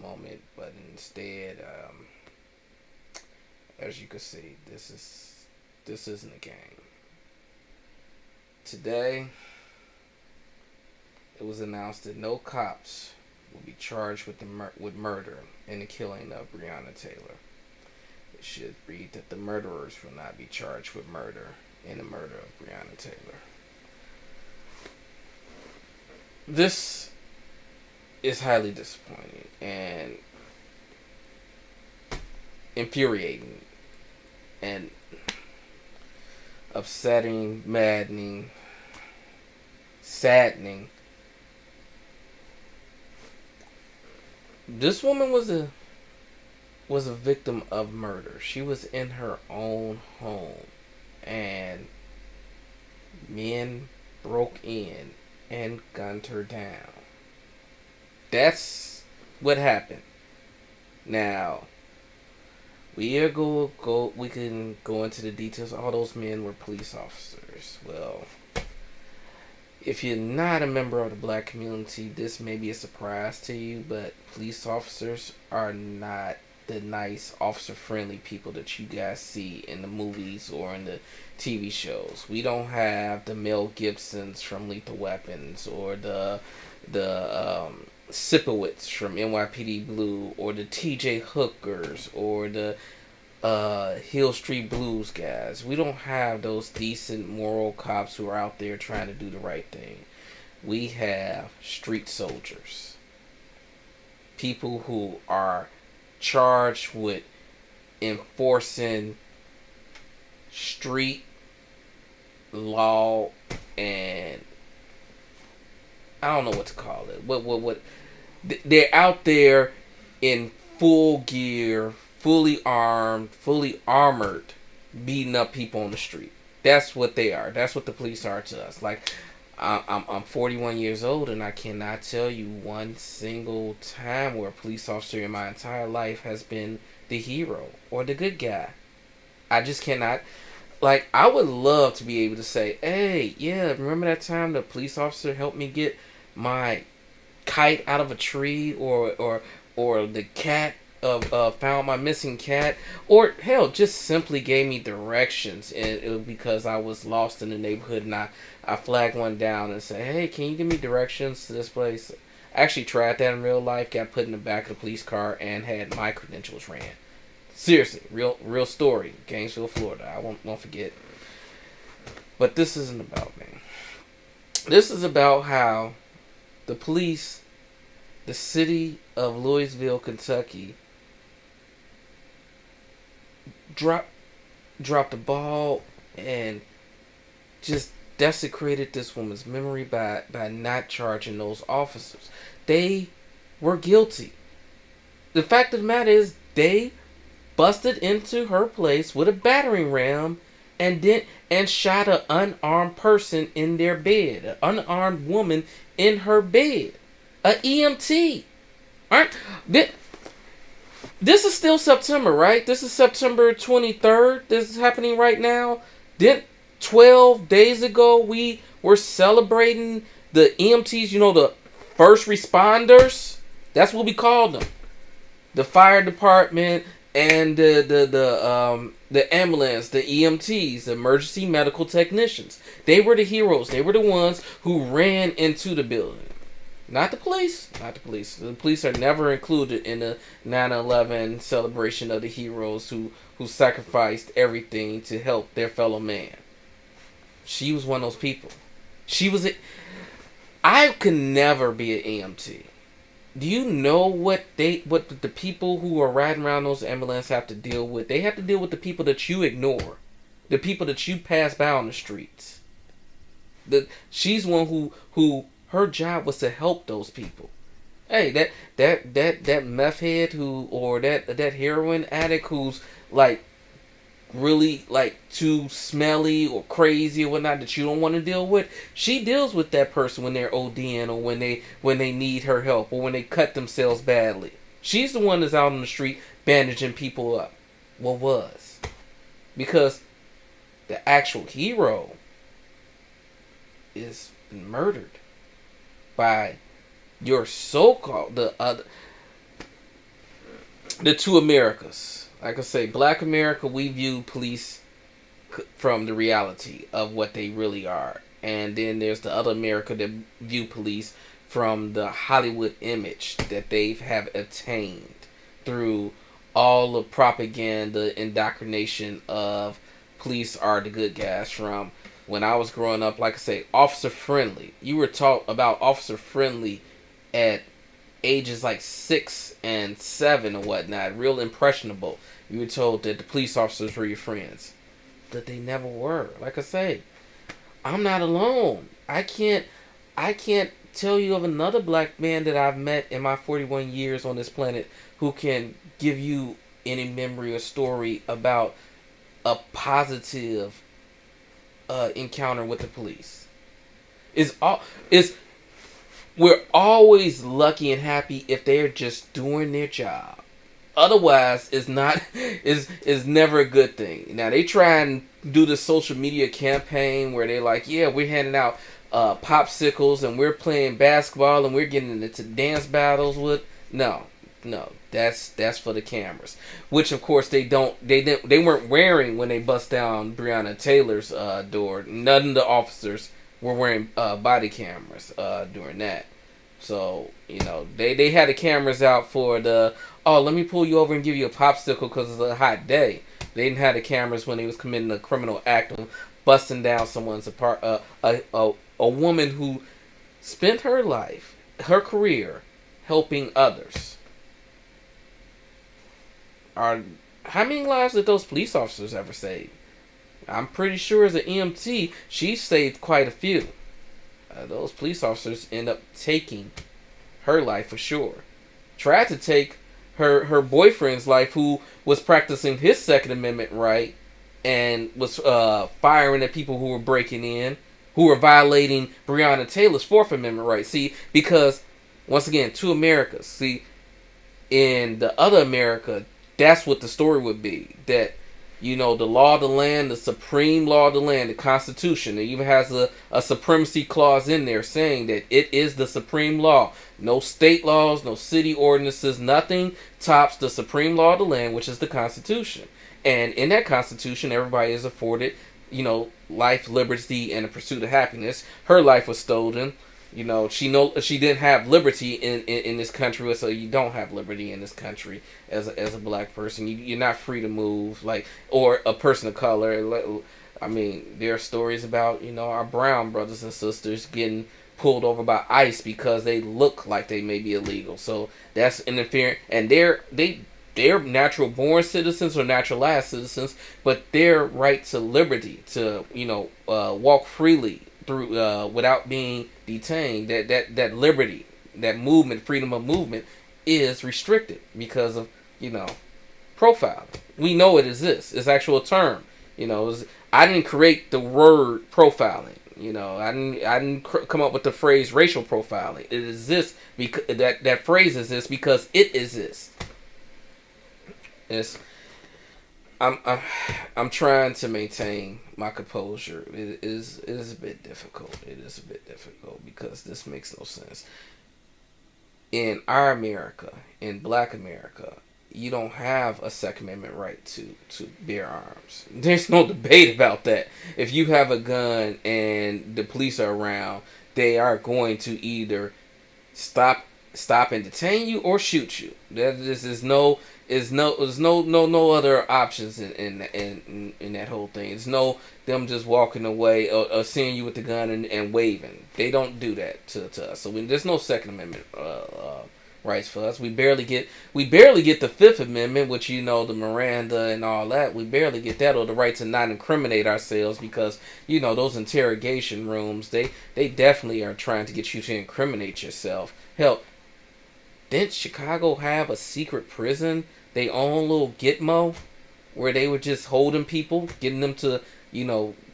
moment, but instead, as you can see, this isn't a game. Today, it was announced that no cops will be charged with murder in the killing of Breonna Taylor. It should read that the murderers will not be charged with murder in the murder of Breonna Taylor. This is highly disappointing and infuriating and upsetting, maddening, saddening. This woman was a victim of murder. She was in her own home and men broke in and gunned her down. That's what happened. Now, we can go into the details. All those men were police officers. Well, if you're not a member of the black community, this may be a surprise to you, but police officers are not the nice, officer-friendly people that you guys see in the movies or in the TV shows. We don't have the Mel Gibsons from Lethal Weapons or the Sipowicz from NYPD Blue or the TJ Hookers or the Hill Street Blues guys. We don't have those decent moral cops who are out there trying to do the right thing. We have street soldiers. People who are charged with enforcing street law and I don't know what to call it. What they're out there in full gear, fully armed, fully armored, beating up people on the street. That's what they are. That's what the police are to us. Like, I'm 41 years old, and I cannot tell you one single time where a police officer in my entire life has been the hero or the good guy. I just cannot. Like, I would love to be able to say, hey, yeah, remember that time the police officer helped me get my kite out of a tree, or the cat found my missing cat, or hell, just simply gave me directions, and it was because I was lost in the neighborhood, and I flagged one down and said, hey, can you give me directions to this place? I actually tried that in real life, got put in the back of the police car, and had my credentials ran. Seriously, real story, Gainesville, Florida. I won't forget. But this isn't about me. This is about how the police, the city of Louisville, Kentucky, dropped the ball and just desecrated this woman's memory by not charging those officers. They were guilty. The fact of the matter is, they busted into her place with a battering ram and shot an unarmed person in their bed, an unarmed woman in her bed, a EMT. Aren't this is still September, right? This is September 23rd. This is happening right now. Then 12 days ago we were celebrating the EMTs. You know, the first responders. That's what we called them. The fire department and the ambulance, the EMTs, the emergency medical technicians. They were the heroes. They were the ones who ran into the building. Not the police. Not the police. The police are never included in the 9/11 celebration of the heroes who sacrificed everything to help their fellow man. She was one of those people. I could never be an EMT. Do you know what the people who are riding around those ambulances have to deal with? They have to deal with the people that you ignore, the people that you pass by on the streets. She's one who her job was to help those people. Hey, that meth head or that heroin addict who's like really like too smelly or crazy or whatnot that you don't want to deal with, she deals with that person when they're ODing or when they need her help or when they cut themselves badly. She's the one that's out on the street bandaging people up. What was? Because the actual hero is murdered by your so-called the two Americas. Like I say, Black America, we view police from the reality of what they really are, and then there's the other America that view police from the Hollywood image that they have attained through all the propaganda, indoctrination of police are the good guys. From when I was growing up, like I say, officer friendly. You were taught about officer friendly at ages like 6 and 7 and whatnot, real impressionable. You were told that the police officers were your friends, that they never were. Like I say, I'm not alone. I can't tell you of another black man that I've met in my 41 years on this planet who can give you any memory or story about a positive encounter with the police. Is we're always lucky and happy if they're just doing their job. Otherwise, it's not is never a good thing. Now they try and do the social media campaign where they're like, yeah, we're handing out popsicles and we're playing basketball and we're getting into dance battles with. No, that's for the cameras, which of course they weren't wearing when they bust down Breoanna Taylor's door. None of the officers were wearing body cameras during that. So they had the cameras out for the, oh, let me pull you over and give you a popsicle because it's a hot day. They didn't have the cameras when they was committing a criminal act of busting down someone's apartment. A woman who spent her life, her career, helping others. How many lives did those police officers ever save? I'm pretty sure as an EMT, she saved quite a few. Those police officers end up taking her life for sure. Tried to take her boyfriend's life, who was practicing his Second Amendment right and was firing at people who were breaking in, who were violating Breoanna Taylor's Fourth Amendment right. See, because once again, two Americas. See, in the other America, that's what the story would be. That, the law of the land, the supreme law of the land, the Constitution, it even has a supremacy clause in there saying that it is the supreme law. No state laws, no city ordinances, nothing tops the supreme law of the land, which is the Constitution. And in that Constitution, everybody is afforded, life, liberty, and the pursuit of happiness. Her life was stolen. She didn't have liberty in this country, so you don't have liberty in this country as a black person. You're not free to move, or a person of color. I mean, there are stories about our brown brothers and sisters getting pulled over by ICE because they look like they may be illegal. So that's interfering, and they're natural born citizens or naturalized citizens, but their right to liberty to walk freely through without being detained, that liberty, that movement, freedom of movement is restricted because of profiling. We know it exists. It's actual term. I didn't create the word profiling. I didn't come up with the phrase racial profiling. It exists because that phrase exists because it exists. I'm trying to maintain my composure. It is a bit difficult. It is a bit difficult because this makes no sense. In our America, in Black America, you don't have a Second Amendment right to bear arms. There's no debate about that. If you have a gun and the police are around, they are going to either stop and detain you or shoot you. There's no other options in that whole thing. It's no them just walking away or seeing you with the gun and waving. They don't do that to us. So there's no Second Amendment rights for us. We barely get the Fifth Amendment, which the Miranda and all that. We barely get that, or the right to not incriminate ourselves, because those interrogation rooms, they definitely are trying to get you to incriminate yourself. Hell, didn't Chicago have a secret prison, they own little Gitmo, where they were just holding people, getting them to,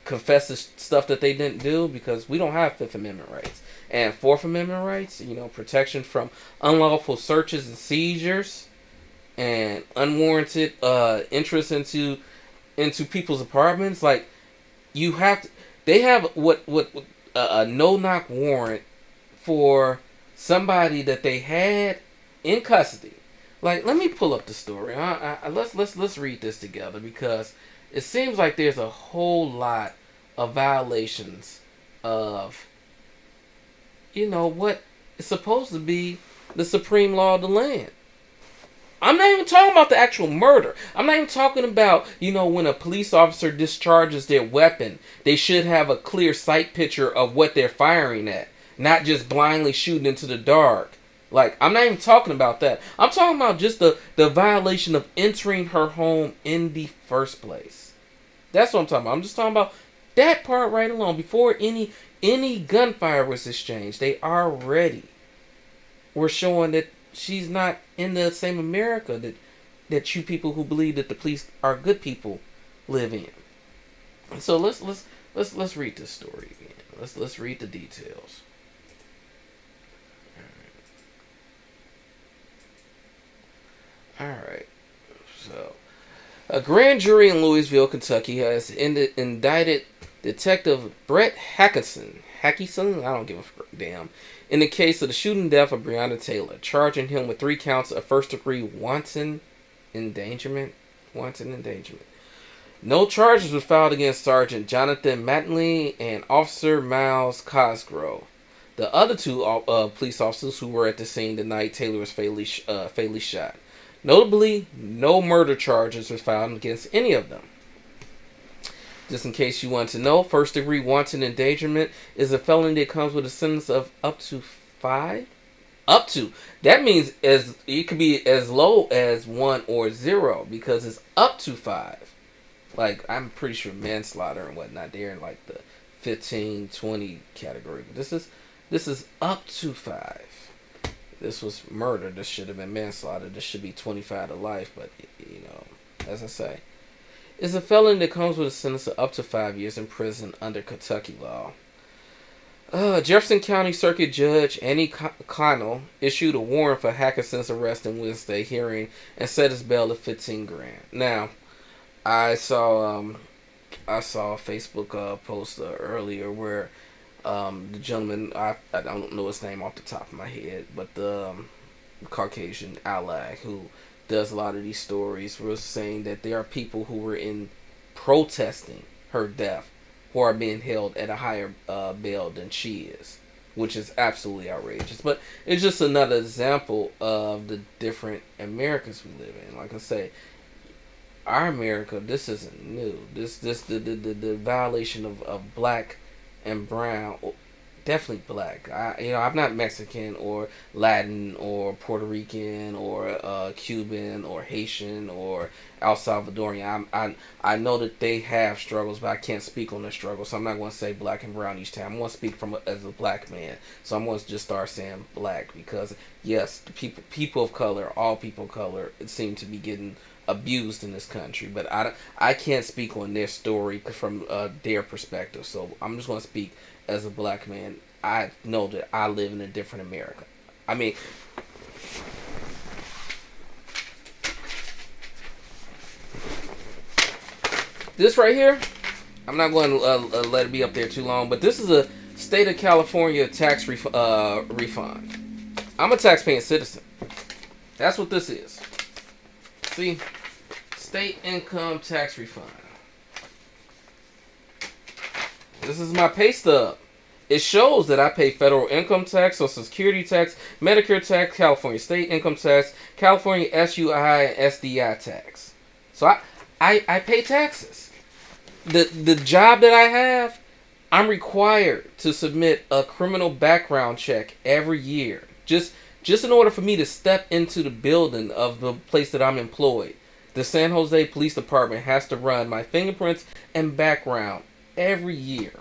confess the stuff that they didn't do? Because we don't have Fifth Amendment rights. And Fourth Amendment rights, protection from unlawful searches and seizures, and unwarranted interest into people's apartments. Like, they have a no-knock warrant for somebody that they had in custody, Like, let me pull up the story. Let's read this together because it seems like there's a whole lot of violations of, what is supposed to be the supreme law of the land. I'm not even talking about the actual murder. I'm not even talking about, when a police officer discharges their weapon, they should have a clear sight picture of what they're firing at, not just blindly shooting into the dark. Like, I'm not even talking about that. I'm talking about just the violation of entering her home in the first place. That's what I'm talking about. I'm just talking about that part right along. Before any gunfire was exchanged, they already were showing that she's not in the same America that you people who believe that the police are good people live in. So let's read this story again. Let's read the details. All right. So, a grand jury in Louisville, Kentucky, has indicted Detective Brett Hackison. Hackison? I don't give a damn. In the case of the shooting death of Breoanna Taylor, charging him with 3 counts of first-degree wanton endangerment. No charges were filed against Sergeant Jonathan Mattingly and Officer Miles Cosgrove. The other 2 police officers who were at the scene the night Taylor was fatally shot. Notably, no murder charges were filed against any of them. Just in case you want to know, first-degree wanton endangerment is a felony that comes with a sentence of up to 5. Up to. That means it could be as low as 1 or 0 because it's up to 5. Like, I'm pretty sure manslaughter and whatnot, they're in like the 15, 20 category. But this is up to 5. This was murder. This should have been manslaughter. This should be 25 to life. But, as I say, it's a felony that comes with a sentence of up to 5 years in prison under Kentucky law. Jefferson County Circuit Judge Annie Connell issued a warrant for Hackison's arrest in Wednesday hearing and set his bail at $15,000. Now, I saw a Facebook post earlier where the gentleman, I don't know his name off the top of my head, but the Caucasian ally who does a lot of these stories was saying that there are people who were in protesting her death who are being held at a higher bail than she is, which is absolutely outrageous. But it's just another example of the different Americas we live in. Like I say, our America, this isn't new. The violation of black and brown, definitely black. I'm not Mexican or Latin or Puerto Rican or Cuban or Haitian or El Salvadorian. I know that they have struggles, but I can't speak on their struggles, so I'm not going to say black and brown each time. I'm going to speak as a black man, so I'm going to just start saying black because yes, the people of color, all people of color, seem to be getting abused in this country, but I can't speak on their story from their perspective. So I'm just going to speak as a black man. I know that I live in a different America. I mean, this right here, I'm not going to let it be up there too long, but this is a state of California tax refund. I'm a taxpaying citizen. That's what this is. See, state income tax refund. This is my pay stub. It shows that I pay federal income tax, Social Security tax, Medicare tax, California state income tax, California SUI and SDI tax. So I pay taxes. The job that I have, I'm required to submit a criminal background check every year. Just in order for me to step into the building of the place that I'm employed. The San Jose Police Department has to run my fingerprints and background every year.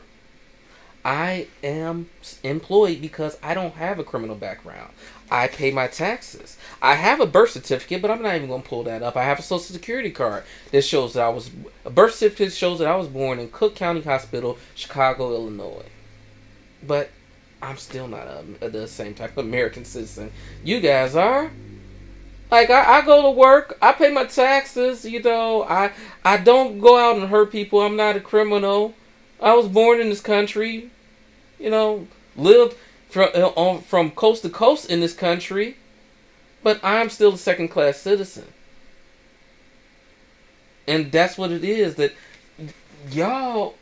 I am employed because I don't have a criminal background. I pay my taxes. I have a birth certificate, but I'm not even going to pull that up. I have a Social Security card that shows that a birth certificate shows that I was born in Cook County Hospital, Chicago, Illinois. But I'm still not the same type of American citizen you guys are. Like, I go to work, I pay my taxes, I don't go out and hurt people, I'm not a criminal. I was born in this country, lived from coast to coast in this country. But I'm still a second class citizen. And that's what it is, that y'all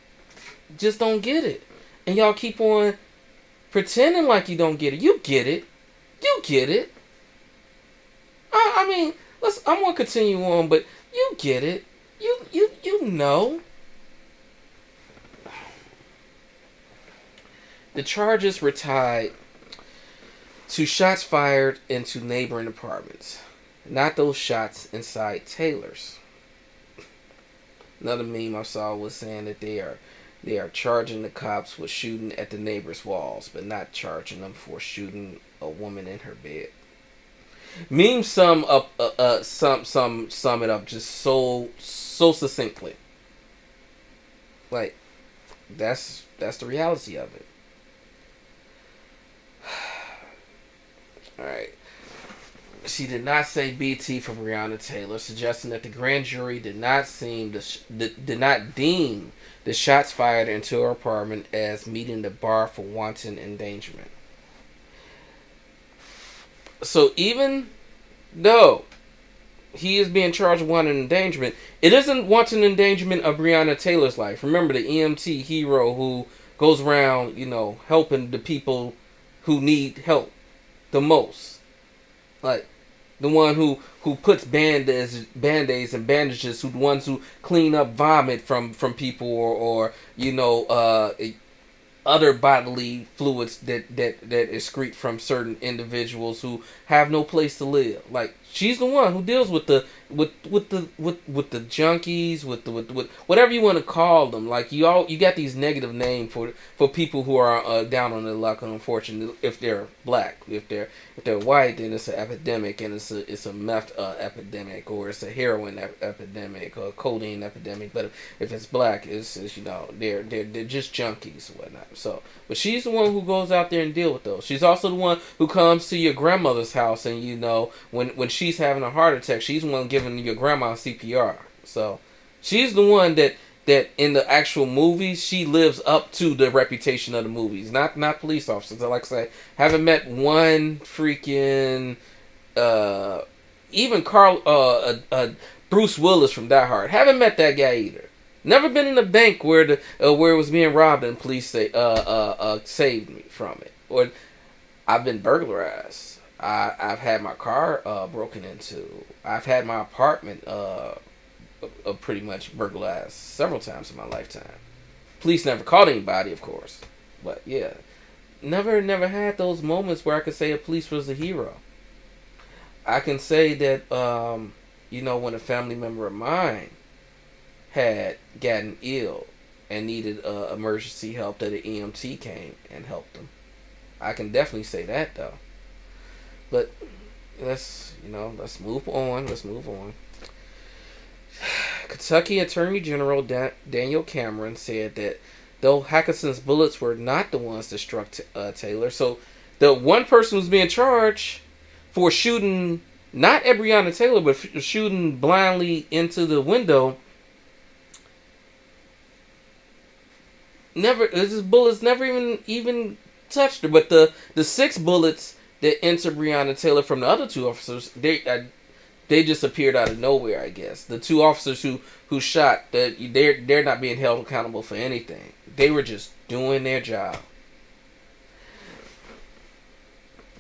just don't get it. And y'all keep on pretending like you don't get it. You get it. You get it. I mean, I'm gonna continue on, but you get it. You know. The charges were tied to shots fired into neighboring apartments, not those shots inside Taylor's. Another meme I saw was saying that they are charging the cops with shooting at the neighbor's walls, but not charging them for shooting a woman in her bed. Memes sum it up just so succinctly. Like, that's the reality of it. All right. She did not say BT for Breoanna Taylor, suggesting that the grand jury did not deem the shots fired into her apartment as meeting the bar for wanton endangerment. So even though he is being charged with wanton endangerment, it isn't wanton endangerment of Breoanna Taylor's life. Remember, the EMT hero who goes around, helping the people who need help the most. Like, the one who puts band-aids and bandages, who the ones who clean up vomit from people, or other bodily fluids that excrete from certain individuals who have no place to live. Like, she's the one who deals with the junkies, with whatever you want to call them. Like, you got these negative names for people who are down on their luck and unfortunate. If they're black, if they're white, then it's an epidemic, and it's a meth epidemic, or it's a heroin epidemic, or a codeine epidemic. But if it's black, it's they're just junkies and whatnot. So, but she's the one who goes out there and deal with those. She's also the one who comes to your grandmother's house, and when she's having a heart attack, she's the one giving your grandma CPR. So, she's the one that in the actual movies, she lives up to the reputation of the movies. Not police officers. Like I say, haven't met one freaking even Bruce Willis from Die Hard. Haven't met that guy either. Never been in a bank where it was being robbed and police saved me from it. Or I've been burglarized. I've had my car broken into. I've had my apartment pretty much burglarized several times in my lifetime. Police never caught anybody, of course. But yeah, never had those moments where I could say a police was a hero. I can say that when a family member of mine had gotten ill and needed emergency help, that an EMT came and helped them. I can definitely say that, though. But let's move on. Kentucky Attorney General Daniel Cameron said that though Hackett's bullets were not the ones that struck Taylor, so the one person who's being charged for shooting not at Breoanna Taylor, but shooting blindly into the window, his bullets never even touched her. But the 6 bullets that entered Breoanna Taylor from the other 2 officers, they just appeared out of nowhere, I guess. The 2 officers who shot, they're not being held accountable for anything. They were just doing their job.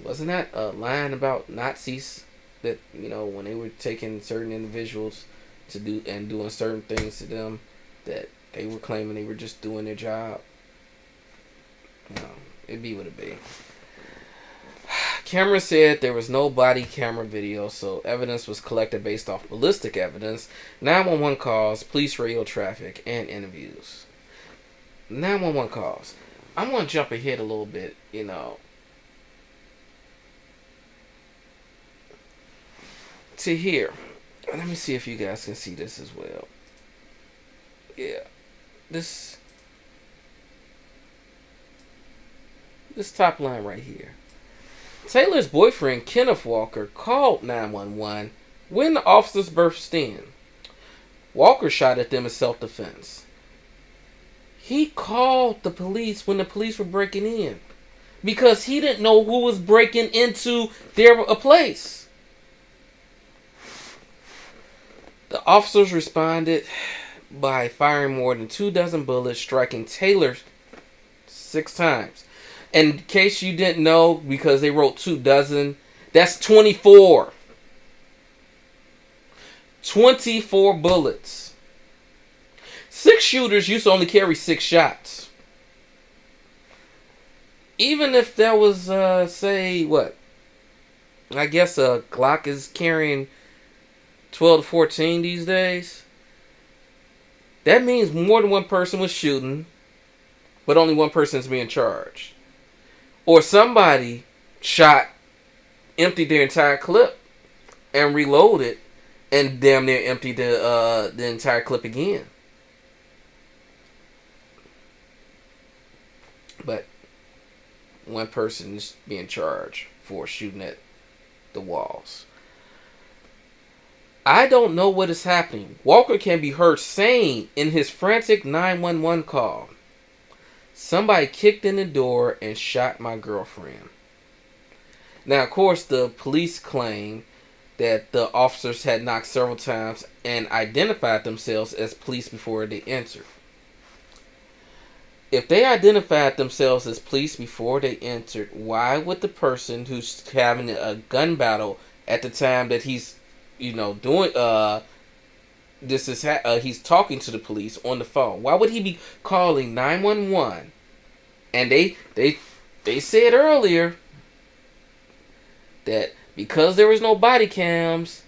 Wasn't that a line about Nazis that, when they were taking certain individuals to do and doing certain things to them, that they were claiming they were just doing their job? It'd be what it be. Cameron said there was no body camera video, so evidence was collected based off ballistic evidence, 911 calls, police radio traffic, and interviews. 911 calls. I'm going to jump ahead a little bit, to here. Let me see if you guys can see this as well. Yeah. This top line right here. Taylor's boyfriend, Kenneth Walker, called 911 when the officers burst in. Walker shot at them in self-defense. He called the police when the police were breaking in because he didn't know who was breaking into a place. The officers responded by firing more than 24 bullets, striking Taylor 6 times. In case you didn't know, because they wrote 24, that's 24. 24 bullets. 6 shooters used to only carry 6 shots. Even if that was, say, what? I guess a Glock is carrying 12 to 14 these days. That means more than one person was shooting, but only one person is being charged. Or somebody shot, emptied their entire clip, and reloaded, and damn near emptied the entire clip again. But one person is being charged for shooting at the walls. I don't know what is happening. Walker can be heard saying in his frantic 911 call, "Somebody kicked in the door and shot my girlfriend." Now, of course, the police claim that the officers had knocked several times and identified themselves as police before they entered. If they identified themselves as police before they entered, why would the person who's having a gun battle at the time that he's, doing he's talking to the police on the phone, why would he be calling 911? And they said earlier that because there was no body cams,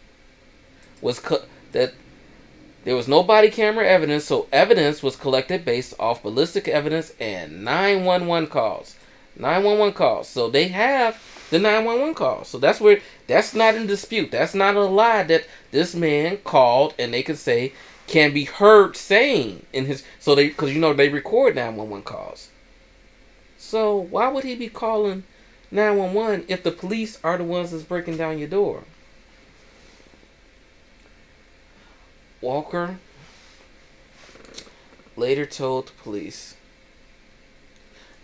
that there was no body camera evidence, so evidence was collected based off ballistic evidence and 911 calls. 911 calls. So they have the 911 calls. So that's not in dispute. That's not a lie that this man called, and they could say can be heard saying in his, so they, because they record 911 calls. So why would he be calling 911 if the police are the ones that's breaking down your door? Walker later told the police,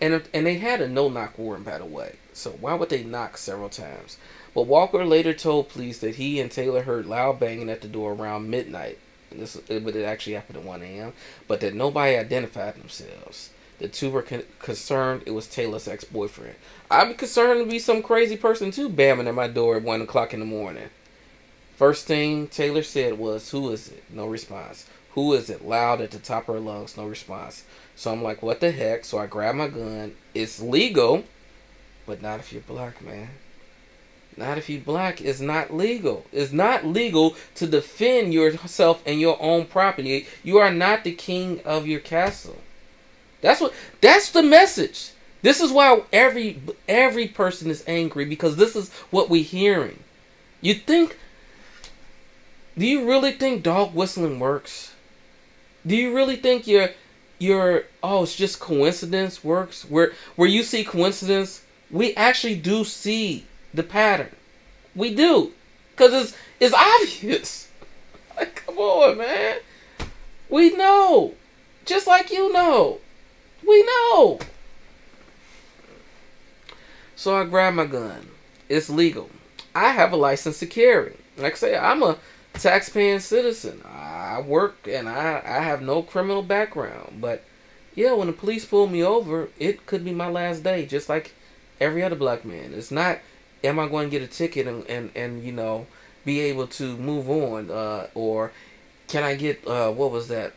and they had a no-knock warrant, by the way, so why would they knock several times? But Walker later told police that he and Taylor heard loud banging at the door around midnight. But it actually happened at 1 a.m., but that nobody identified themselves. The two were concerned it was Taylor's ex-boyfriend. I'd be concerned to be some crazy person too, bamming at my door at 1 o'clock in the morning. First thing Taylor said was, "Who is it?" No response. "Who is it?" Loud at the top of her lungs. No response. So I'm like, what the heck? So I grab my gun. It's legal, but not if you're black, man. Not if you're black. It's not legal. It's not legal to defend yourself and your own property. You are not the king of your castle. That's the message. This is why every person is angry, because this is what we're hearing. Do you really think dog whistling works? Do you really think your it's just coincidence works? Where you see coincidence, we actually do see the pattern. We do. Because it's obvious. Like, come on, man. We know. Just like you know. We know. So I grab my gun. It's legal. I have a license to carry. Like I say, I'm a tax-paying citizen. I work and I have no criminal background. But yeah, when the police pull me over, it could be my last day, just like every other black man. It's not, am I going to get a ticket and be able to move on, or can I get what was that,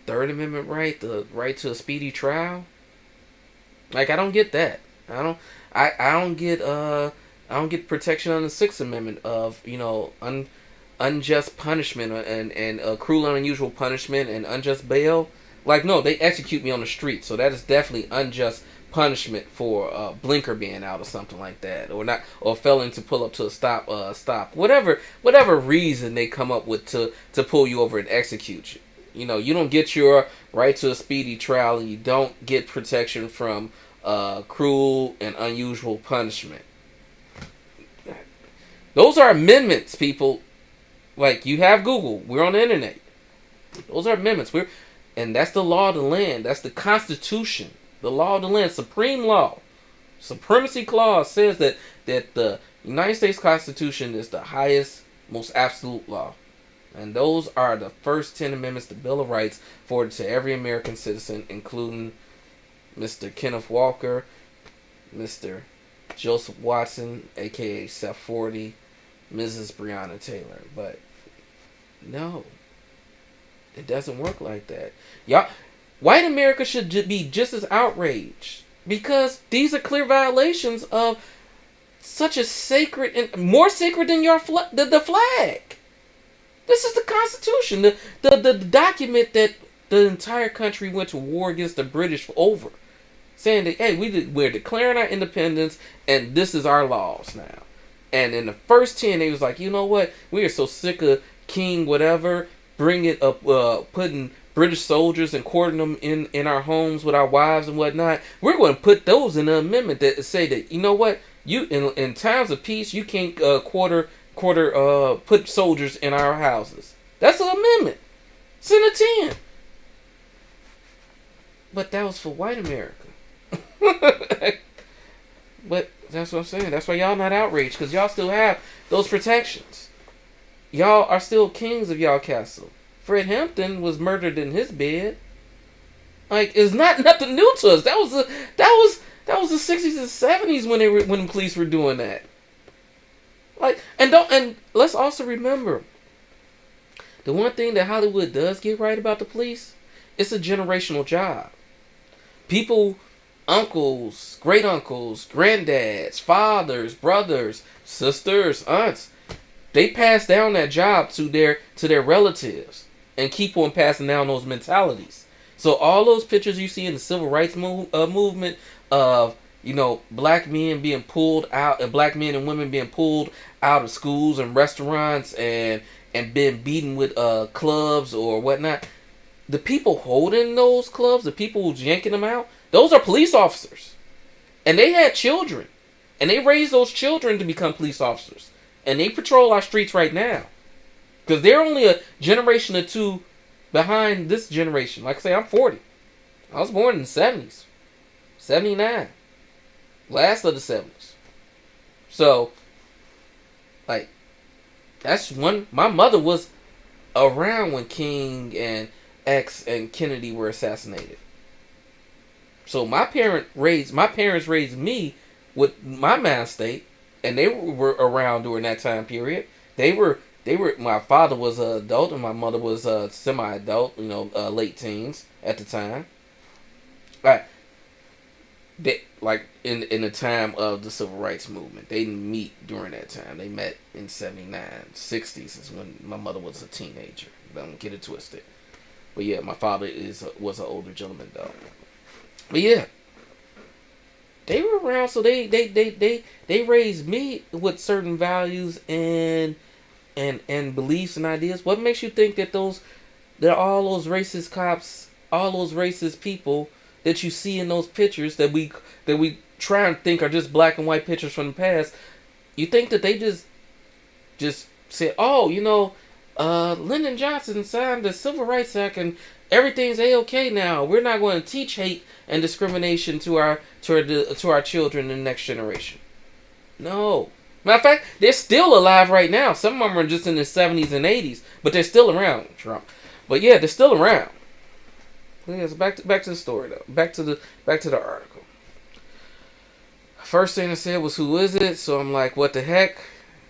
Third Amendment right, the right to a speedy trial? Like, I don't get that. I don't get protection on the Sixth Amendment of unjust punishment and cruel and unusual punishment and unjust bail. Like, no, they execute me on the street, so that is definitely unjust punishment for a blinker being out or something like that, or failing to pull up to a stop, whatever reason they come up with to pull you over and execute you. You don't get your right to a speedy trial, and you don't get protection from cruel and unusual punishment. Those are amendments, people. Like, you have Google. We're on the internet. Those are amendments. And that's the law of the land. That's the Constitution. The law of the land. Supreme law. Supremacy Clause says that the United States Constitution is the highest, most absolute law. And those are the first 10 amendments to the Bill of Rights afforded to every American citizen, including Mr. Kenneth Walker, Mr. Joseph Watson, aka Seth 40, Mrs. Breoanna Taylor. But no, it doesn't work like that. Y'all, white America should be just as outraged because these are clear violations of such a sacred and more sacred than the flag. This is the Constitution, the document that the entire country went to war against the British over, saying that hey, we're declaring our independence and this is our laws now. And in the first 10, they was like, you know what? We are so sick of King whatever bringing up, putting British soldiers and quartering them in our homes with our wives and whatnot. We're going to put those in the amendment that say that you know what? You in times of peace, you can't put soldiers in our houses. That's an amendment. It's in a 10. But that was for white America. But that's what I'm saying. That's why y'all not outraged, because y'all still have those protections. Y'all are still kings of y'all castle. Fred Hampton was murdered in his bed. Like, it's nothing new to us. That was the 60s and 70s when the police were doing that. Like, and let's also remember, the one thing that Hollywood does get right about the police, it's a generational job. People, uncles, great uncles, granddads, fathers, brothers, sisters, aunts, they pass down that job to their relatives and keep on passing down those mentalities. So all those pictures you see in the civil rights movement of, you know, black men being pulled out, and black men and women being pulled out of schools and restaurants and being beaten with clubs or whatnot. The people holding those clubs, the people who's yanking them out, those are police officers. And they had children. And they raised those children to become police officers. And they patrol our streets right now. Because they're only a generation or two behind this generation. Like I say, I'm 40. I was born in the 70s. 79. Last of the 70s. So, like, that's one. My mother was around when King and X and Kennedy were assassinated. So my parents raised me with my mind state, and they were around during that time period. They were. My father was an adult, and my mother was a semi-adult. You know, late teens at the time. Like in the time of the civil rights movement, they didn't meet during that time. They met in 79, 60s is when my mother was a teenager. Don't get it twisted. But yeah, my father was an older gentleman though. But yeah, they were around, so they raised me with certain values and beliefs and ideas. What makes you think that all those racist cops, all those racist people that you see in those pictures that we try and think are just black and white pictures from the past, you think that they just said, oh, you know, Lyndon Johnson signed the Civil Rights Act and everything's A-okay now. We're not going to teach hate and discrimination to our children in the next generation. No. Matter of fact, they're still alive right now. Some of them are just in the 70s and 80s, but they're still around, Trump. But yeah, they're still around. Yeah, so back to the story though. Back to the article. First thing I said was, who is it? So I'm like, what the heck?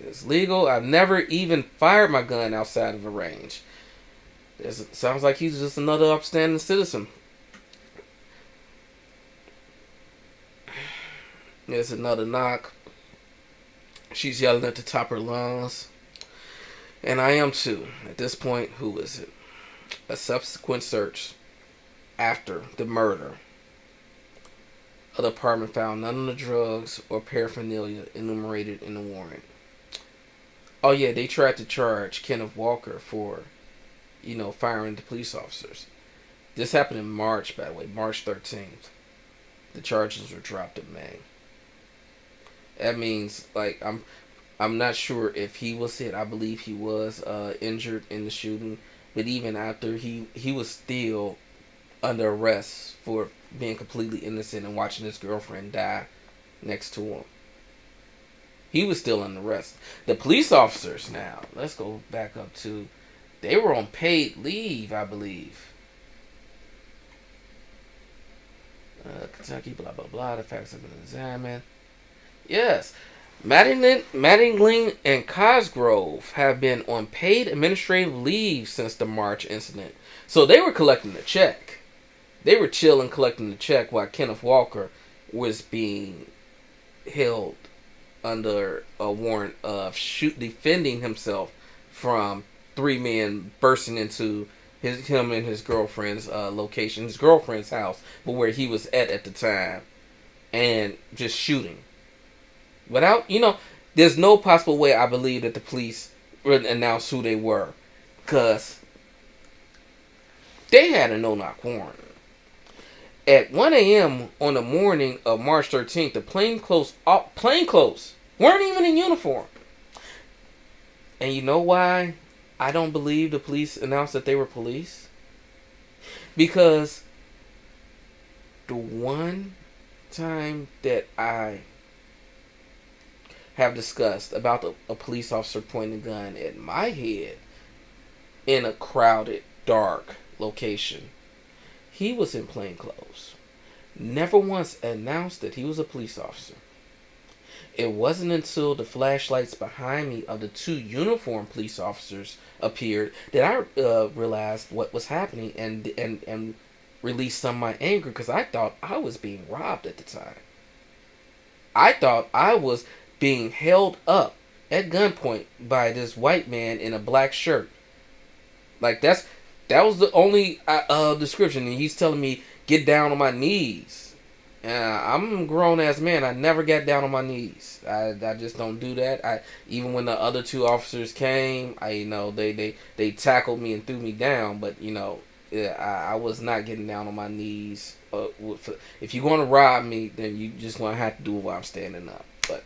It's legal. I've never even fired my gun outside of a range. Sounds like he's just another upstanding citizen. There's another knock. She's yelling at the top of her lungs. And I am too. At this point, who is it? A subsequent search after the murder of the apartment found none of the drugs or paraphernalia enumerated in the warrant. Oh yeah, they tried to charge Kenneth Walker for, you know, firing the police officers. This happened in March, by the way, March 13th. The charges were dropped in May. That means, like, I'm not sure if he was hit. I believe he was injured in the shooting, but even after he was still under arrest for being completely innocent and watching his girlfriend die next to him. He was still under arrest. The police officers now, let's go back up to They were on paid leave, I believe. Kentucky, blah blah blah. The facts have been examined. Yes, Mattingly and Cosgrove have been on paid administrative leave since the March incident. So they were collecting the check. They were chilling, collecting the check while Kenneth Walker was being held under a warrant of defending himself from three men bursting into him and his girlfriend's location, his girlfriend's house, but where he was at the time, and just shooting. Without, there's no possible way I believe that the police would announce who they were, because they had a no-knock warrant. At 1 a.m. on the morning of March 13th, the plainclothes weren't even in uniform. And you know why I don't believe the police announced that they were police? Because the one time that I have discussed about a police officer pointing a gun at my head in a crowded, dark location, he was in plain clothes. Never once announced that he was a police officer. It wasn't until the flashlights behind me of the two uniformed police officers appeared that I realized what was happening and released some of my anger, because I thought I was being robbed at the time. I thought I was being held up at gunpoint by this white man in a black shirt. Like that was the only description, and he's telling me get down on my knees. I'm a grown ass man. I never got down on my knees. I just don't do that. Even when the other two officers came, they tackled me and threw me down, but I was not getting down on my knees. If you're going to rob me, then you just going to have to do it while I'm standing up. But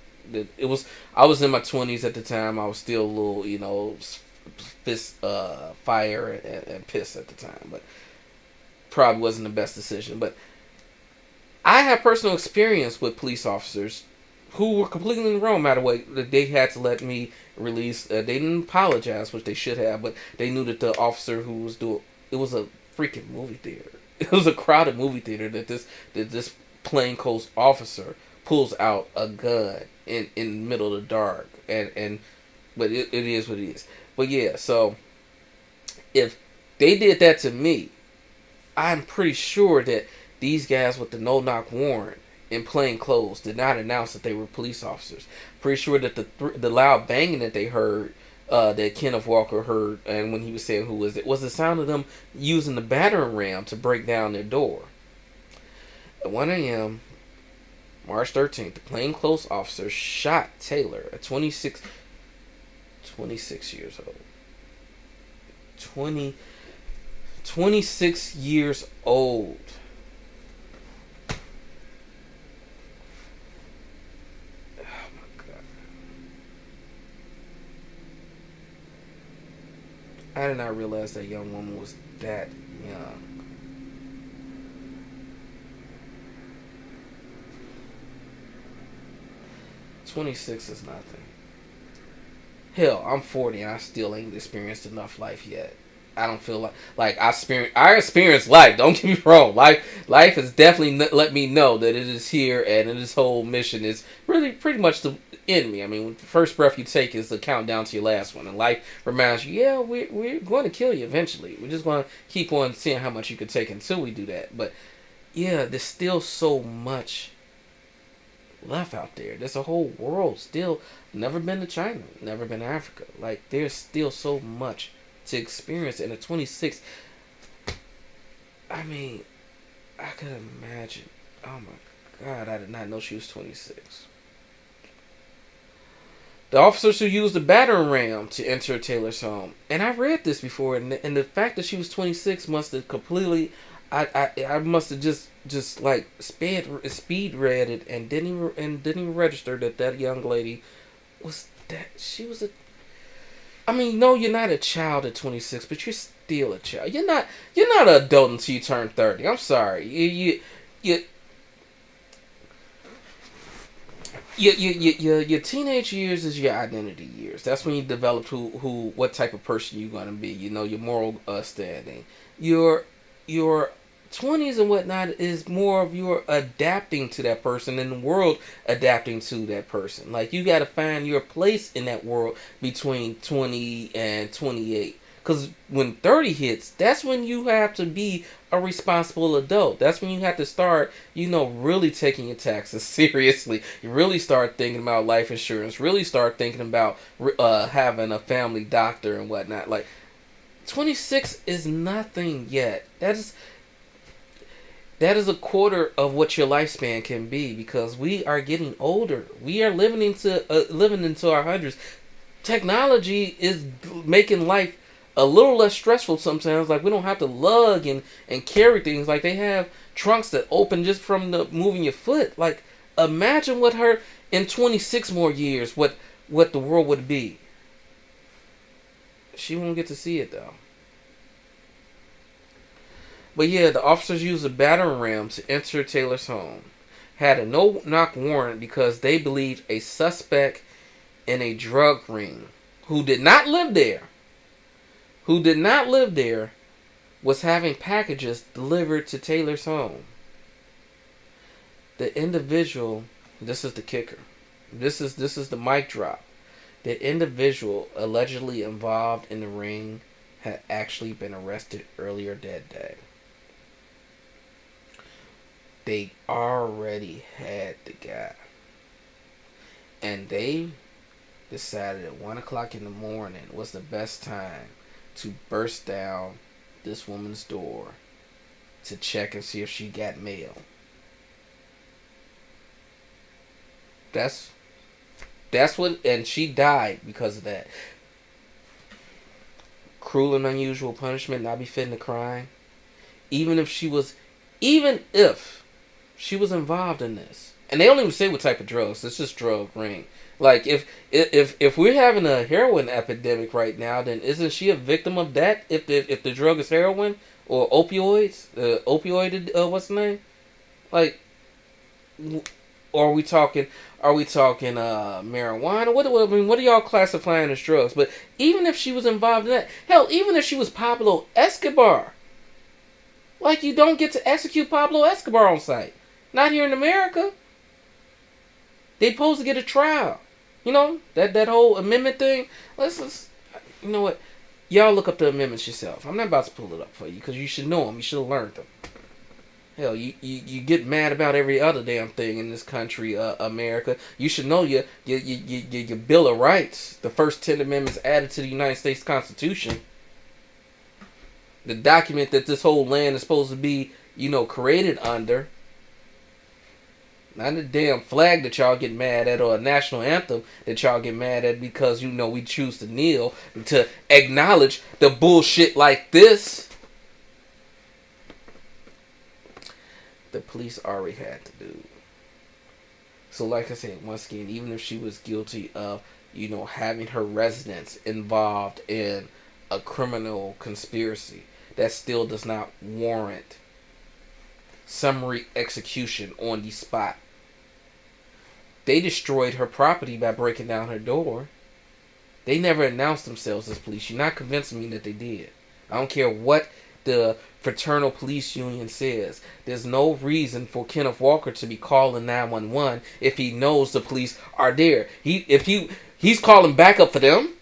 I was in my 20s at the time. I was still a little, fist fire and piss at the time, but probably wasn't the best decision. But I have personal experience with police officers who were completely in the wrong. Matter what, they had to let me release. They didn't apologize, which they should have, but they knew that the officer who was doing it was a freaking movie theater. It was a crowded movie theater that this plainclothes officer pulls out a gun in the middle of the dark, but it is what it is. But yeah, so if they did that to me, I'm pretty sure that these guys with the no-knock warrant in plain clothes did not announce that they were police officers. Pretty sure that the loud banging that they heard, that Kenneth Walker heard, and when he was saying who was it, was the sound of them using the battering ram to break down their door. At 1 a.m., March 13th, the plainclothes officer shot Taylor, a 26 years old. 26 years old. Oh my God. I did not realize that young woman was that young. "26 is nothing. Hell, I'm 40 and I still ain't experienced enough life yet. I don't feel like I experienced life. Don't get me wrong. Life has definitely let me know that it is here, and this whole mission is really pretty much the end me. I mean, the first breath you take is the countdown to your last one, and life reminds you, yeah, we're going to kill you eventually. We're just going to keep on seeing how much you can take until we do that. But yeah, there's still so much left out there. There's a whole world still. Never been to China, never been to Africa. Like, there's still so much to experience. And at 26, I mean, I could imagine. Oh my God, I did not know she was 26. The officers who used the battering ram to enter Taylor's home, and I read this before, and the fact that she was 26 must have completely, I must have just like speed read it and didn't even register that young lady was that she was a. I mean, no, you're not a child at 26, but you're still a child. You're not an adult until you turn 30. I'm sorry, you Your teenage years is your identity years. That's when you develop what type of person you're gonna be. You know, your moral standing. Your 20s and whatnot is more of your adapting to that person and the world adapting to that person. Like, you got to find your place in that world between 20 and 28. Because when 30 hits, that's when you have to be a responsible adult. That's when you have to start, really taking your taxes seriously. You really start thinking about life insurance. Really start thinking about having a family doctor and whatnot. Like, 26 is nothing yet. That is a quarter of what your lifespan can be, because we are getting older. We are living into our hundreds. Technology is making life a little less stressful sometimes. Like, we don't have to lug and carry things. Like, they have trunks that open just from the moving your foot. Like, imagine what her in 26 more years, what the world would be. She won't get to see it though. But yeah, the officers used a battering ram to enter Taylor's home. Had a no-knock warrant because they believed a suspect in a drug ring who did not live there was having packages delivered to Taylor's home. The individual, this is the kicker. This is the mic drop. The individual allegedly involved in the ring had actually been arrested earlier that day. They already had the guy. And they decided at 1 o'clock in the morning was the best time to burst down this woman's door to check and see if she got mail. That's what, and she died because of that. Cruel and unusual punishment, not befitting a crime. Even if she was involved in this, and they don't even say what type of drugs. It's just drug ring. Like, if we're having a heroin epidemic right now, then isn't she a victim of that? If the drug is heroin or opioids, what's the name? Like, or are we talking marijuana? What are y'all classifying as drugs? But even if she was involved in that, hell, even if she was Pablo Escobar, like, you don't get to execute Pablo Escobar on sight. Not here in America. They supposed to get a trial. You know, that whole amendment thing. Let's you know what? Y'all look up the amendments yourself. I'm not about to pull it up for you because you should know them. You should have learned them. Hell, you get mad about every other damn thing in this country, America. You should know your Bill of Rights. The first 10 amendments added to the United States Constitution. The document that this whole land is supposed to be, created under. Not a damn flag that y'all get mad at, or a national anthem that y'all get mad at because, we choose to kneel to acknowledge the bullshit like this. The police already had to do. So like I said, once again, even if she was guilty of, having her residence involved in a criminal conspiracy, that still does not warrant summary execution on the spot. They destroyed her property by breaking down her door. They never announced themselves as police. You're not convincing me that they did. I don't care what the fraternal police union says. There's no reason for Kenneth Walker to be calling 911 if he knows the police are there. He's calling backup for them.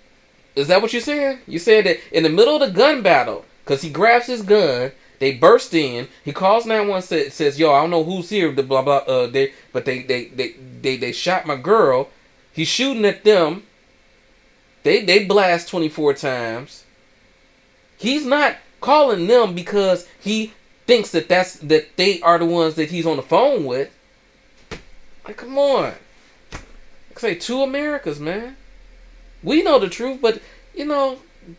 Is that what you're saying? You said that in the middle of the gun battle, because he grabs his gun, they burst in. He calls 911, says, "Yo, I don't know who's here." Blah blah. They shot my girl. He's shooting at them. They blast 24 times. He's not calling them because he thinks that they are the ones that he's on the phone with. Like, come on. Like I say, two Americas, man. We know the truth, but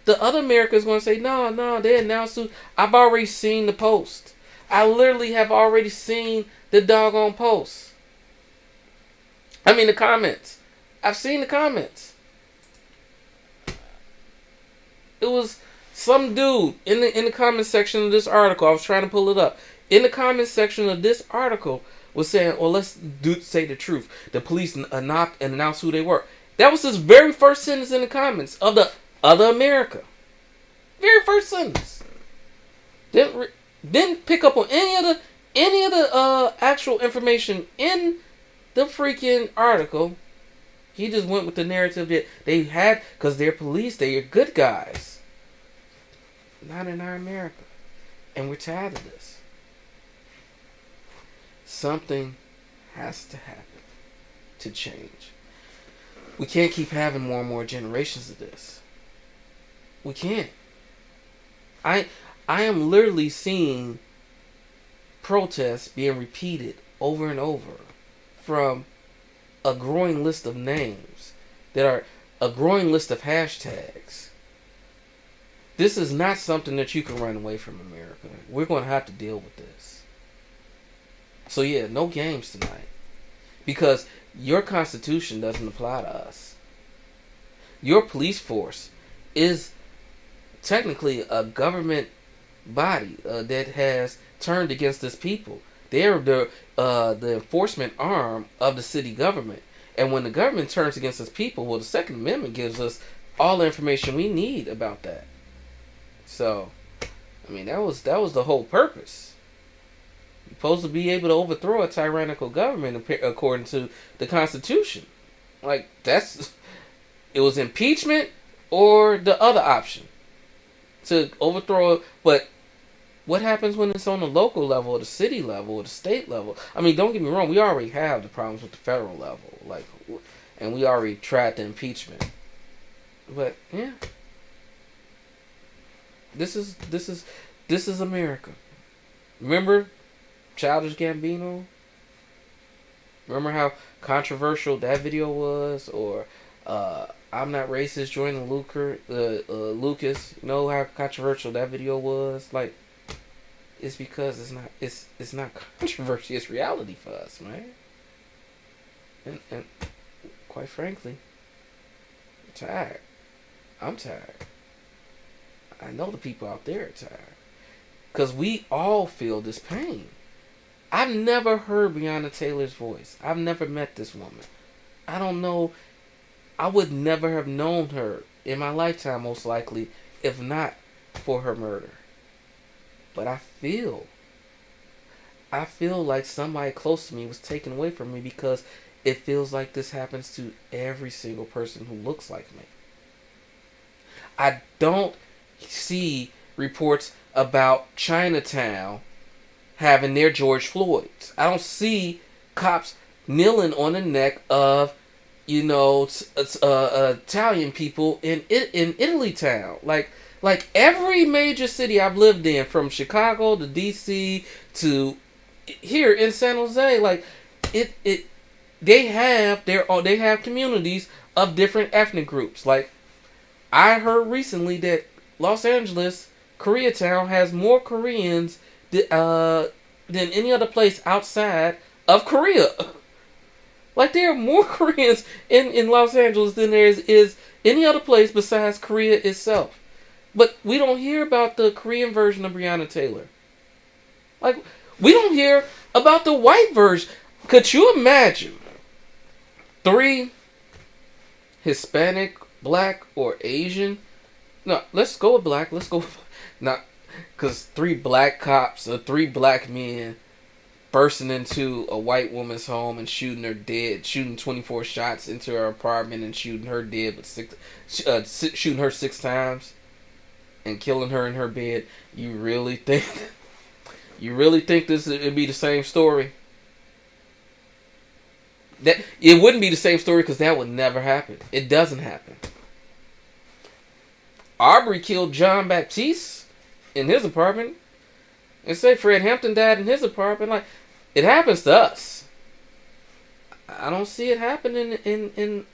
the other America is going to say, no, they announced it. I've already seen the post. I literally have already seen the doggone post. I mean, the comments. I've seen the comments. It was some dude in the comment section of this article. I was trying to pull it up. In the comment section of this article was saying, well, say the truth. The police knocked and announced who they were. That was his very first sentence in the comments of the other America. Very first sentence. Didn't pick up on any of the actual information in the freaking article. He just went with the narrative that they had, because they're police, they are good guys. Not in our America. And we're tired of this. Something has to happen to change. We can't keep having more and more generations of this. We can't. I am literally seeing protests being repeated over and over from a growing list of names that are a growing list of hashtags. This is not something that you can run away from, America. We're going to have to deal with this. So yeah, no games tonight. Because your Constitution doesn't apply to us. Your police force is technically a government body that has turned against this people. They're the enforcement arm of the city government. And when the government turns against its people, well, the Second Amendment gives us all the information we need about that. So, I mean, that was the whole purpose. You're supposed to be able to overthrow a tyrannical government according to the Constitution. Like, it was impeachment or the other option to overthrow. But what happens when it's on the local level or the city level or the state level? I mean, don't get me wrong, we already have the problems with the federal level, and we already tried the impeachment. But yeah, this is America. Remember Childish Gambino? Remember how controversial that video was? Or I'm Not Racist, join the Lucas. You know how controversial that video was? Like, it's because it's not controversy, it's reality for us, man. And quite frankly, I'm tired. I'm tired. I know the people out there are tired. Because we all feel this pain. I've never heard Breoanna Taylor's voice. I've never met this woman. I don't know. I would never have known her in my lifetime, most likely, if not for her murder. But I feel like somebody close to me was taken away from me, because it feels like this happens to every single person who looks like me. I don't see reports about Chinatown having their George Floyds. I don't see cops kneeling on the neck of, Italian people in Italy town. Like every major city I've lived in, from Chicago to DC to here in San Jose, like they have communities of different ethnic groups. Like, I heard recently that Los Angeles, Koreatown, has more Koreans than any other place outside of Korea. Like, there are more Koreans in Los Angeles than there is any other place besides Korea itself. But we don't hear about the Korean version of Breoanna Taylor. Like, we don't hear about the white version. Could you imagine 3 Hispanic, black, or Asian? No, let's go with black. Let's go with, not, because 3 black cops or 3 black men bursting into a white woman's home and shooting her dead, shooting 24 shots into her apartment and shooting her dead, but shooting her 6 times and killing her in her bed. You really think this would be the same story? That it wouldn't be the same story, because that would never happen. It doesn't happen. Arbery killed John Baptiste in his apartment, and say Fred Hampton died in his apartment. Like, it happens to us. I don't see it happening in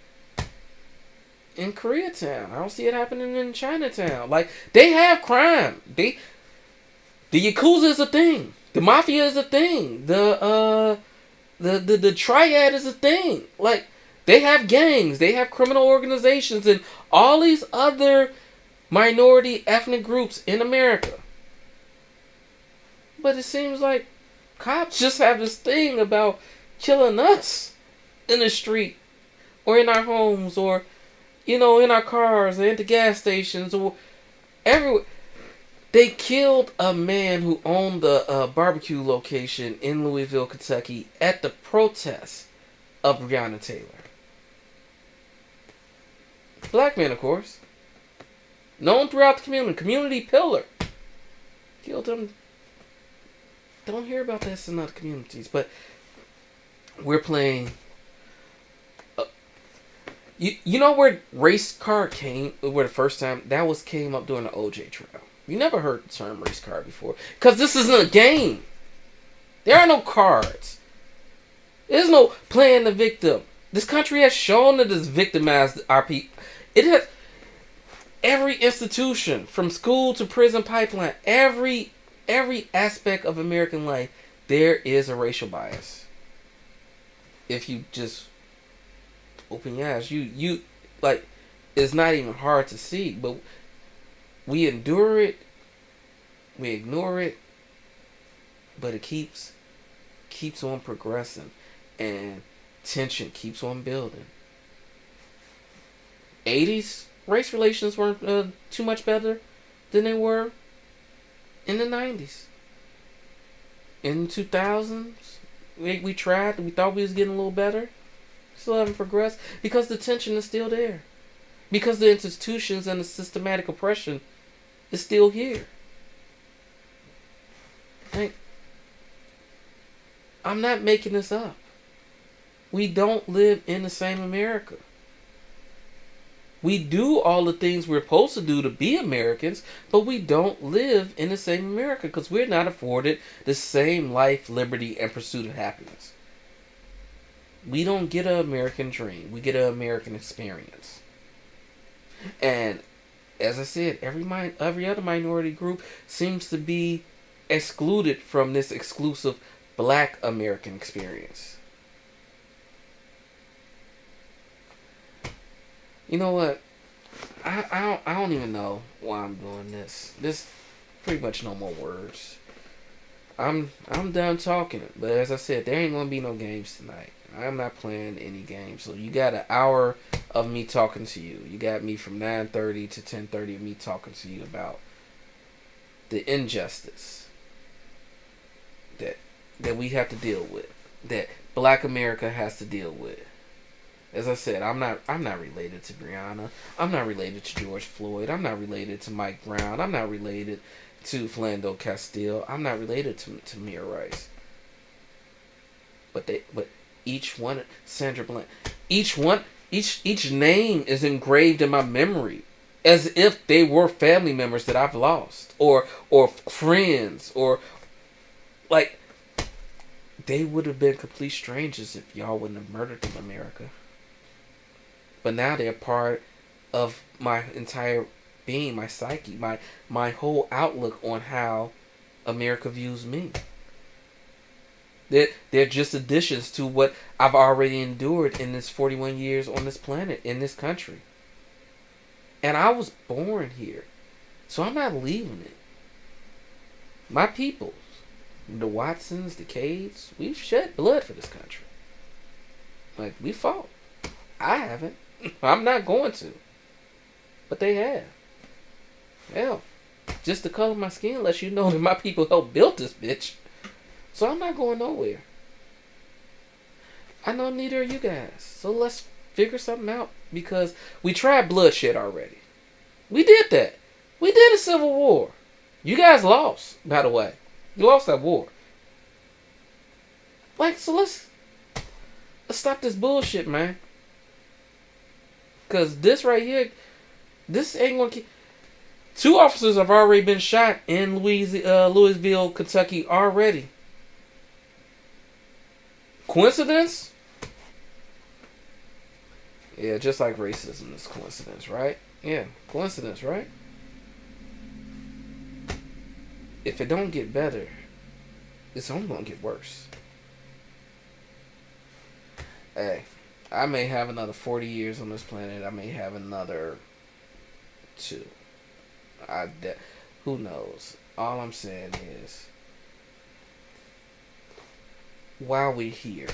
Koreatown. I don't see it happening in Chinatown. Like, they have crime. The Yakuza is a thing. The Mafia is a thing. The Triad is a thing. Like, they have gangs. They have criminal organizations and all these other minority ethnic groups in America. But it seems like Cops just have this thing about killing us in the street or in our homes or, in our cars or at the gas stations or everywhere. They killed a man who owned the barbecue location in Louisville, Kentucky at the protest of Breoanna Taylor. Black man, of course. Known throughout the community. Community pillar. Killed him. Don't hear about this in other communities, but we're playing. You know where race car where the first time that came up during the OJ trial. You never heard the term race car before, because this isn't a game. There are no cards. There's no playing the victim. This country has shown that it's victimized our people. It has every institution, from school to prison pipeline, every aspect of American life, there is a racial bias. If you just open your eyes, you like, it's not even hard to see, but we endure it, we ignore it, but it keeps on progressing, and tension keeps on building. 80s race relations weren't too much better than they were in the 90s. In the 2000s, we tried. We thought we was getting a little better. Still haven't progressed because the tension is still there. Because the institutions and the systematic oppression is still here. Like, I'm not making this up. We don't live in the same America. We do all the things we're supposed to do to be Americans, but we don't live in the same America because we're not afforded the same life, liberty, and pursuit of happiness. We don't get an American dream. We get an American experience. And as I said, every other minority group seems to be excluded from this exclusive Black American experience. You know what? I don't even know why I'm doing this. This pretty much no more words. I'm done talking. But as I said, there ain't gonna be no games tonight. I'm not playing any games. So you got an hour of me talking to you. You got me from 9:30 to 10:30 of me talking to you about the injustice that we have to deal with, that Black America has to deal with. As I said, I'm not related to Breoanna. I'm not related to George Floyd. I'm not related to Mike Brown. I'm not related to Philando Castile. I'm not related to Mia Rice. But each one, Sandra Bland, each name is engraved in my memory as if they were family members that I've lost or friends or like they would have been complete strangers if y'all wouldn't have murdered them, America. But now they're part of my entire being, my psyche, my whole outlook on how America views me. They're just additions to what I've already endured in this 41 years on this planet, in this country. And I was born here. So I'm not leaving it. My people, the Watsons, the Cades, we've shed blood for this country. Like, we fought. I haven't. I'm not going to. But they have. Hell, just the color of my skin lets you know that my people helped build this bitch. So I'm not going nowhere. I know neither are you guys. So let's figure something out. Because we tried bloodshed already. We did that. We did a civil war. You guys lost, by the way. You lost that war. Like, so let's stop this bullshit, man. Because this right here, this ain't going to keep... 2 officers have already been shot in Louisville, Kentucky already. Coincidence? Yeah, just like racism is coincidence, right? Yeah, coincidence, right? If it don't get better, it's only going to get worse. Hey, I may have another 40 years on this planet. I may have another 2. Who knows? All I'm saying is, while we're here,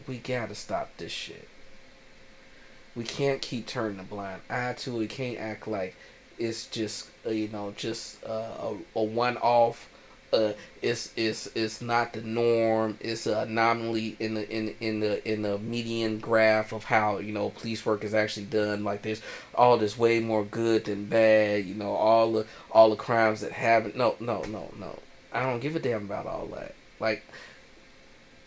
we gotta stop this shit. We can't keep turning a blind eye to it. We can't act like it's just just a one off. It's not the norm. It's an anomaly in the median graph of how police work is actually done. Like there's all this way more good than bad. All the crimes that happen. No, no, no, no. I don't give a damn about all that. Like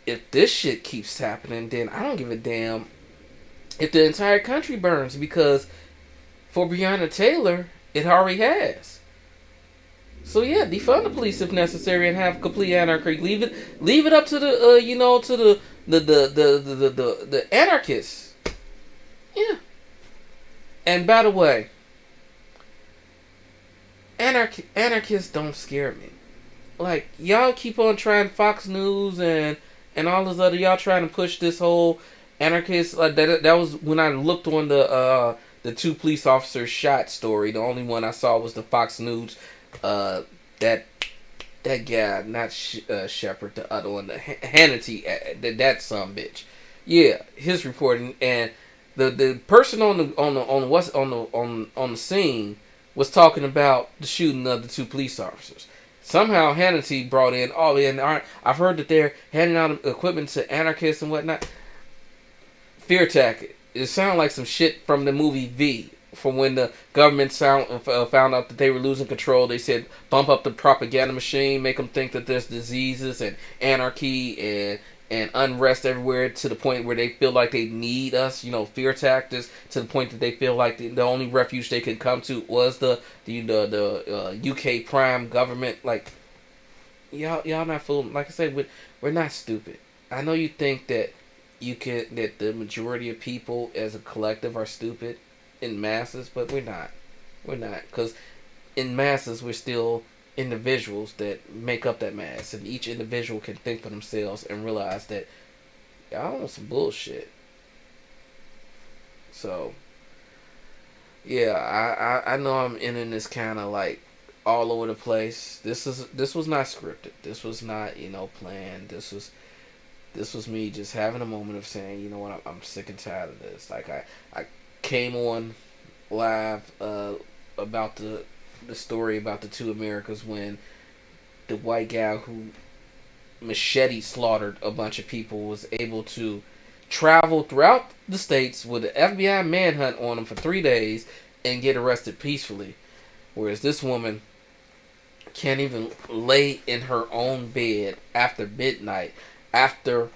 if this shit keeps happening, then I don't give a damn if the entire country burns, because for Breonna Taylor, it already has. So yeah, defund the police if necessary and have complete anarchy. Leave it up to the anarchists. Yeah. And by the way, anarchists don't scare me. Like y'all keep on trying Fox News and all this other, y'all trying to push this whole anarchist. That was when I looked on the two police officers shot story. The only one I saw was the Fox News. That guy, not Shepard, the other one, the Hannity, that son bitch. Yeah, his reporting, and the person on the scene was talking about the shooting of the two police officers. Somehow Hannity brought in, I've heard that they're handing out equipment to anarchists and whatnot. Fear tactic. It sounded like some shit from the movie V. From when the government found out that they were losing control, they said bump up the propaganda machine, make them think that there's diseases and anarchy and unrest everywhere, to the point where they feel like they need us. Fear tactics, to the point that they feel like the only refuge they could come to was the UK prime government. Like y'all not fooling. Like I said, we're not stupid. I know you think that that the majority of people as a collective are stupid in masses, but we're not. We're not, because in masses we're still individuals that make up that mass, and each individual can think for themselves and realize that y'all want some bullshit. So yeah, I know I'm in this kind of like all over the place. This was not scripted. This was not planned. This was me just having a moment of saying, you know what, I'm sick and tired of this. Like I came on live about the story about the two Americas, when the white guy who machete slaughtered a bunch of people was able to travel throughout the states with an FBI manhunt on him for 3 days and get arrested peacefully, whereas this woman can't even lay in her own bed after midnight, after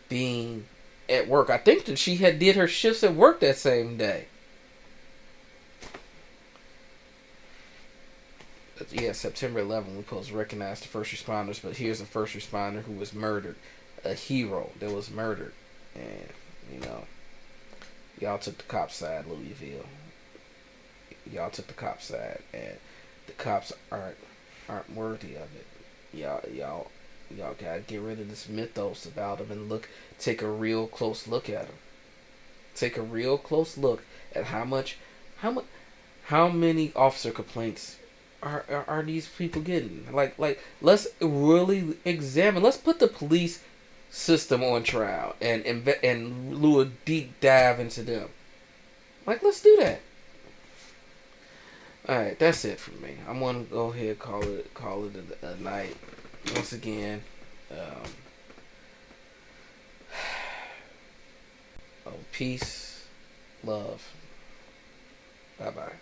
being at work. I think that she had did her shifts at work that same day. Yeah, September 11th, we're supposed to recognize the first responders, but here's a first responder who was murdered, a hero that was murdered, and y'all took the cops' side, Louisville. Y'all took the cops' side, and the cops aren't worthy of it. Y'all gotta get rid of this mythos about them and take a real close look at them. Take a real close look at how many officer complaints are these people getting? Like let's really examine. Let's put the police system on trial and do a deep dive into them. Like, let's do that. All right, that's it for me. I'm gonna go ahead and call it a night. Once again, peace, love. Bye bye.